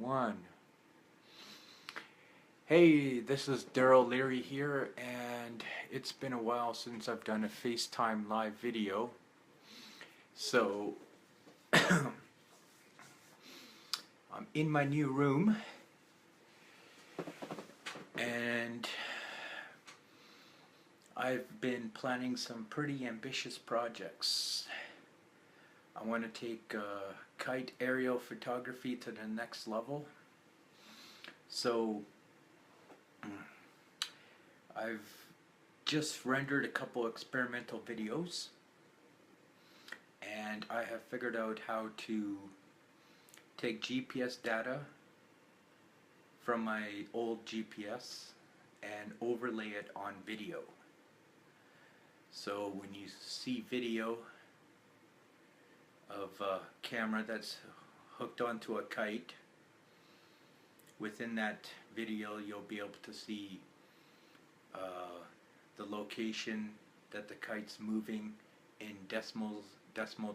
One. Hey, this is Darryl Learie here, and it's been a while since I've done a FaceTime live video. So, I'm in my new room, and I've been planning some pretty ambitious projects. I want to take kite aerial photography to the next level. So, I've just rendered a couple experimental videos, and I have figured out how to take GPS data from my old GPS and overlay it on video. So when you see video of a camera that's hooked onto a kite, within that video you'll be able to see the location that the kite's moving in decimal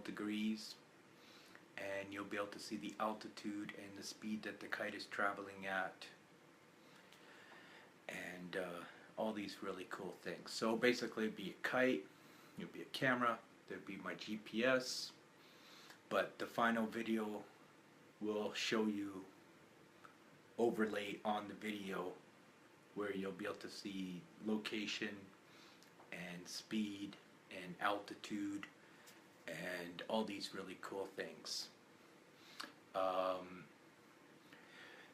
degrees, and you'll be able to see the altitude and the speed that the kite is traveling at, and all these really cool things. So basically it'd be a kite, it'd be a camera, there'd be my GPS, but the final video will show you overlay on the video where you'll be able to see location and speed and altitude and all these really cool things.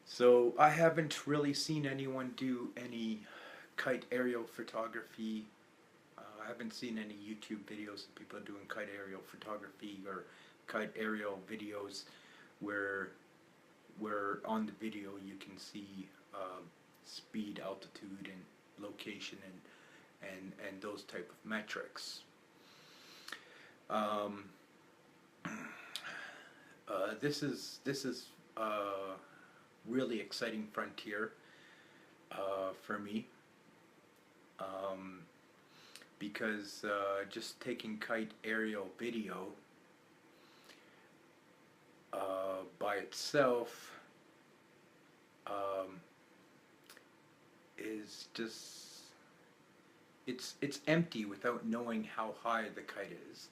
So I haven't really seen anyone do any kite aerial photography. I haven't seen any YouTube videos of people doing kite aerial photography or kite aerial videos where on the video you can see speed, altitude, and location, and those type of metrics. This is really exciting frontier for me, because just taking kite aerial video by itself is just it's empty without knowing how high the kite is,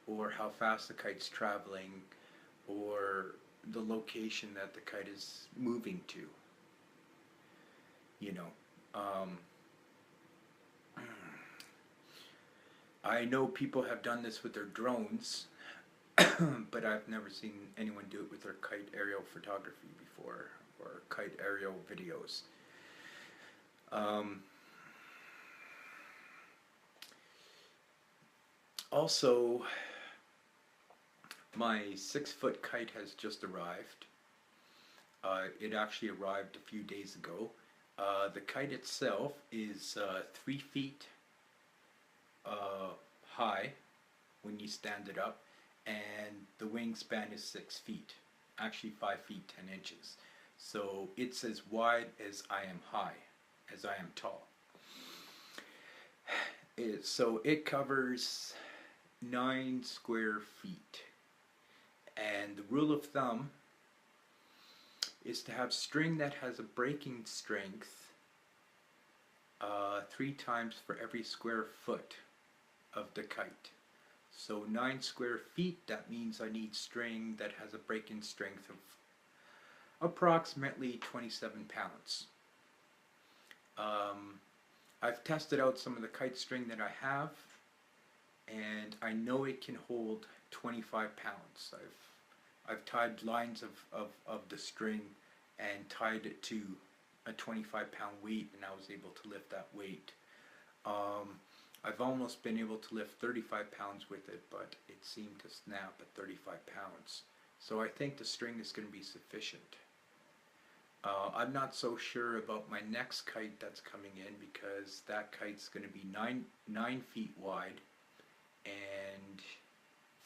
or how fast the kite's traveling, or the location that the kite is moving to. You know, I know people have done this with their drones, but I've never seen anyone do it with their kite aerial photography before, or kite aerial videos. Also, my 6-foot kite has just arrived. It actually arrived a few days ago. The kite itself is 3 feet high when you stand it up, and the wingspan is 6 feet, actually 5 feet 10 inches. So it's as wide as I am high, as I am tall. So it covers 9 square feet. And the rule of thumb is to have string that has a breaking strength 3 times for every square foot of the kite. So 9 square feet, that means I need string that has a breaking strength of approximately 27 pounds. I've tested out some of the kite string that I have, and I know it can hold 25 pounds. I've tied lines of the string and tied it to a 25-pound weight, and I was able to lift that weight. I've almost been able to lift 35 pounds with it, but it seemed to snap at 35 pounds. So I think the string is going to be sufficient. I'm not so sure about my next kite that's coming in, because that kite's going to be 9 feet wide and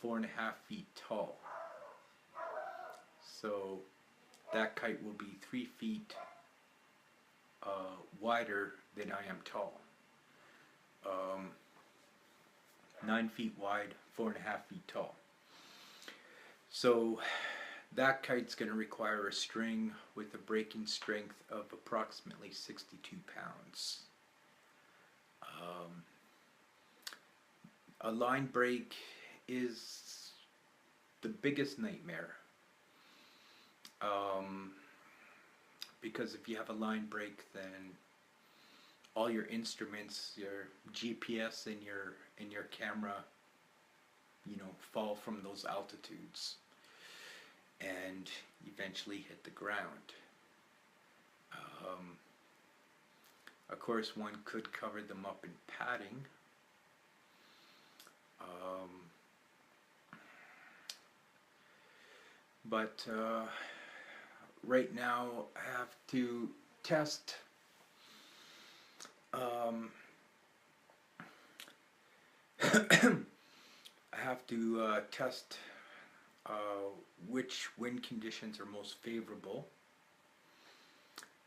4.5 feet tall. So that kite will be 3 feet wider than I am tall. 9 feet wide, 4.5 feet tall. So That kite's going to require a string with a breaking strength of approximately 62 pounds. A line break is the biggest nightmare, because if you have a line break, then all your instruments, your GPS and your camera, fall from those altitudes and eventually hit the ground. Of course, one could cover them up in padding. But right now I have to test test which wind conditions are most favorable,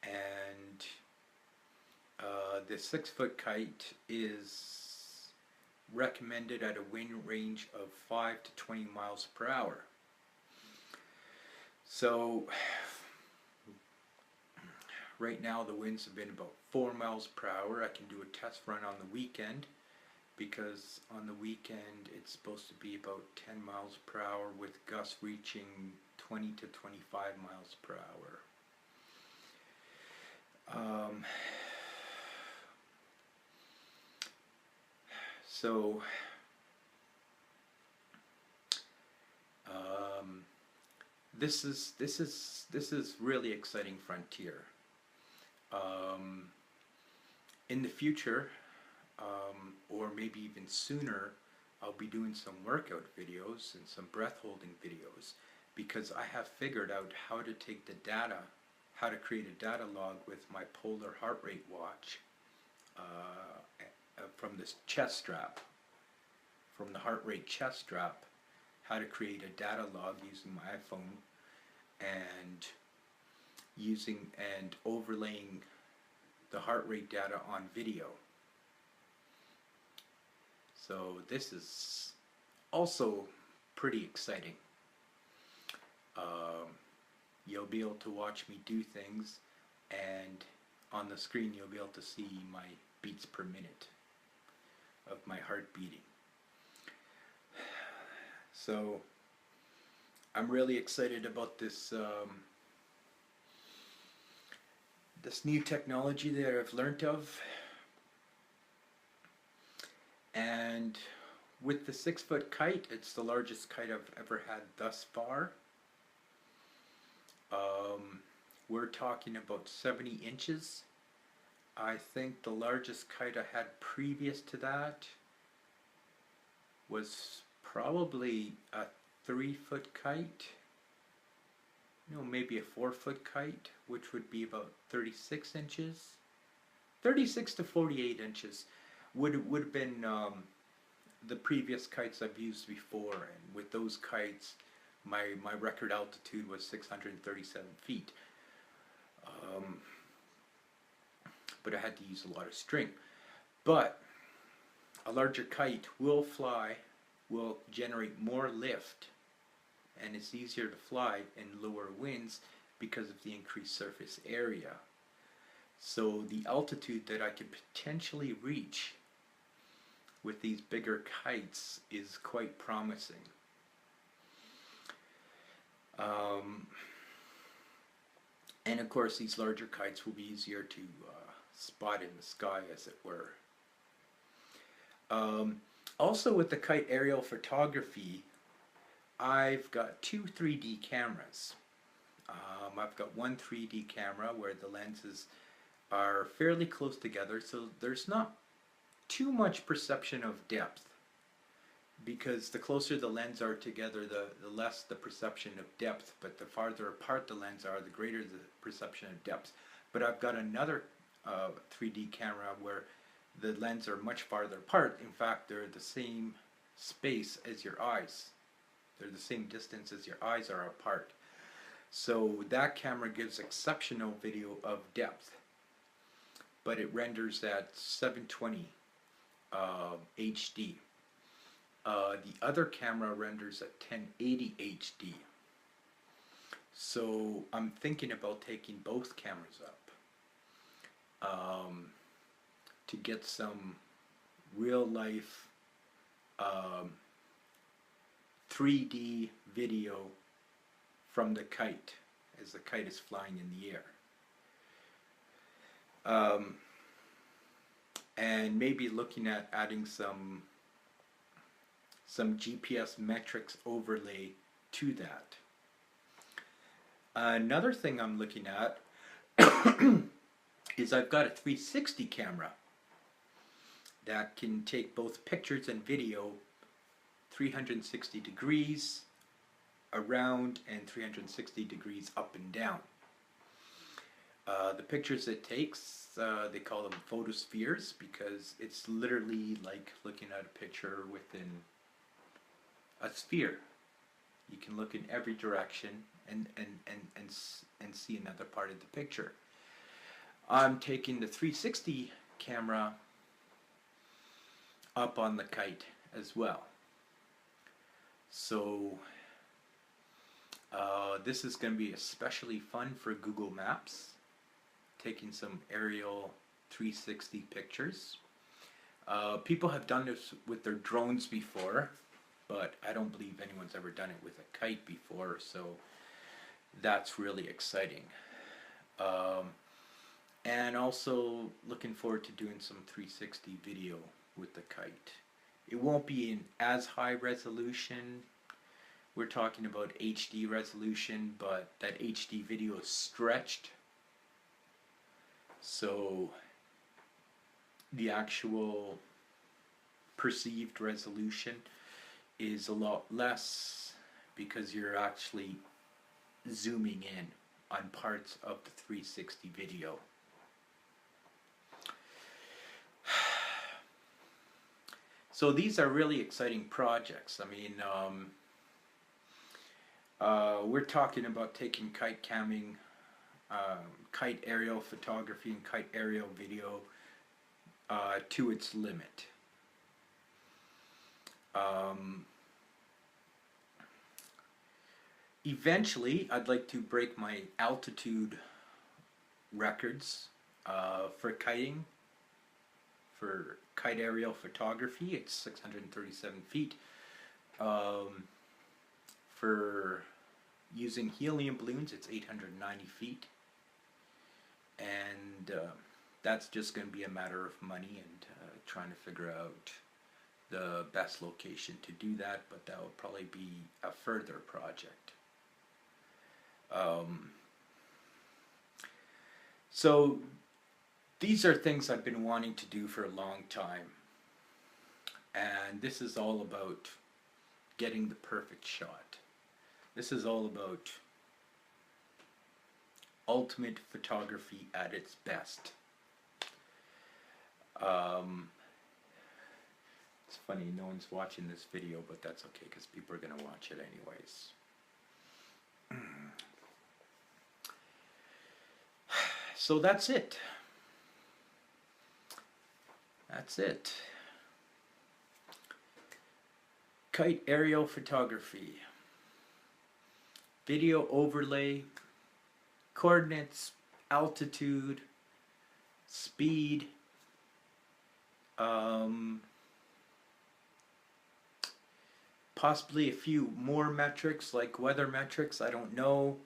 and the 6-foot kite is recommended at a wind range of 5 to 20 miles per hour. So right now the winds have been about 4 miles per hour. I can do a test run on the weekend, because on the weekend it's supposed to be about 10 miles per hour with gusts reaching 20 to 25 miles per hour. So this is really exciting frontier. In the future, or maybe even sooner, I'll be doing some workout videos and some breath holding videos, because I have figured out how to take the data, how to create a data log with my polar heart rate watch from this chest strap, from the heart rate chest strap, how to create a data log using my iPhone and overlaying the heart rate data on video. So this is also pretty exciting. You'll be able to watch me do things, and on the screen you'll be able to see my beats per minute of my heart beating. So I'm really excited about this this new technology that I've learnt of. And with the 6-foot kite, it's the largest kite I've ever had thus far. We're talking about 70 inches. I think the largest kite I had previous to that was probably a 3-foot kite. Maybe a 4-foot kite, which would be about 36 inches. 36 to 48 inches would have been the previous kites I've used before, and with those kites my record altitude was 637 feet. But I had to use a lot of string. But a larger kite will generate more lift, and it's easier to fly in lower winds because of the increased surface area. So the altitude that I could potentially reach with these bigger kites is quite promising. And of course these larger kites will be easier to spot in the sky, as it were. Also with the kite aerial photography, I've got 2 3D cameras. I've got one 3D camera where the lenses are fairly close together, so there's not too much perception of depth, because the closer the lenses are together, the less the perception of depth, but the farther apart the lenses are, the greater the perception of depth. But I've got another 3D camera where the lenses are much farther apart. In fact, they're the same space as your eyes. They're the same distance as your eyes are apart. So that camera gives exceptional video of depth, but it renders at 720 HD. The other camera renders at 1080 HD. So I'm thinking about taking both cameras up to get some real life 3D video from the kite as the kite is flying in the air. And maybe looking at adding some GPS metrics overlay to that. Another thing I'm looking at is I've got a 360 camera that can take both pictures and video 360 degrees around and 360 degrees up and down. The pictures it takes, they call them photospheres because it's literally like looking at a picture within a sphere. You can look in every direction and see another part of the picture. I'm taking the 360 camera up on the kite as well. So this is going to be especially fun for Google Maps, taking some aerial 360 pictures. People have done this with their drones before, but I don't believe anyone's ever done it with a kite before, so that's really exciting. And also looking forward to doing some 360 video with the kite. It won't be in as high resolution. We're talking about HD resolution, but that HD video is stretched, so the actual perceived resolution is a lot less because you're actually zooming in on parts of the 360 video. So these are really exciting projects. I mean, we're talking about taking kite camming, kite aerial photography and kite aerial video to its limit. Eventually, I'd like to break my altitude records for kiting, for kite aerial photography. It's 637 feet. For using helium balloons, it's 890 feet. And that's just going to be a matter of money and trying to figure out the best location to do that, but that will probably be a further project. So these are things I've been wanting to do for a long time, and this is all about getting the perfect shot. This is all about ultimate photography at its best. It's funny, no one's watching this video, but that's okay because people are going to watch it anyways. So that's it. That's it. Kite aerial photography. Video overlay, coordinates, altitude, speed, possibly a few more metrics like weather metrics, I don't know,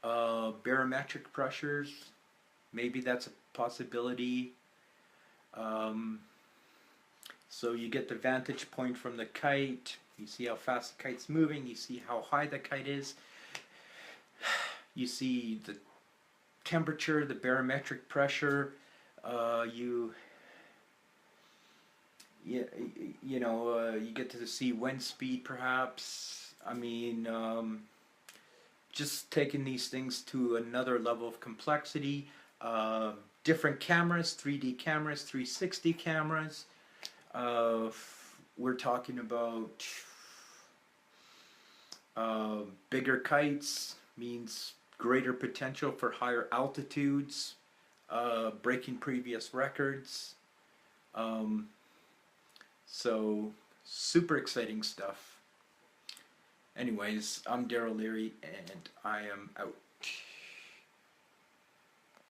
barometric pressures, maybe that's a possibility. So you get the vantage point from the kite, you see how fast the kite's moving, you see how high the kite is, you see the temperature, the barometric pressure, you get to see wind speed perhaps. I mean, just taking these things to another level of complexity. Different cameras, 3D cameras, 360 cameras. We're talking about bigger kites means greater potential for higher altitudes, breaking previous records. So super exciting stuff. Anyways, I'm Darryl Learie, and I am out.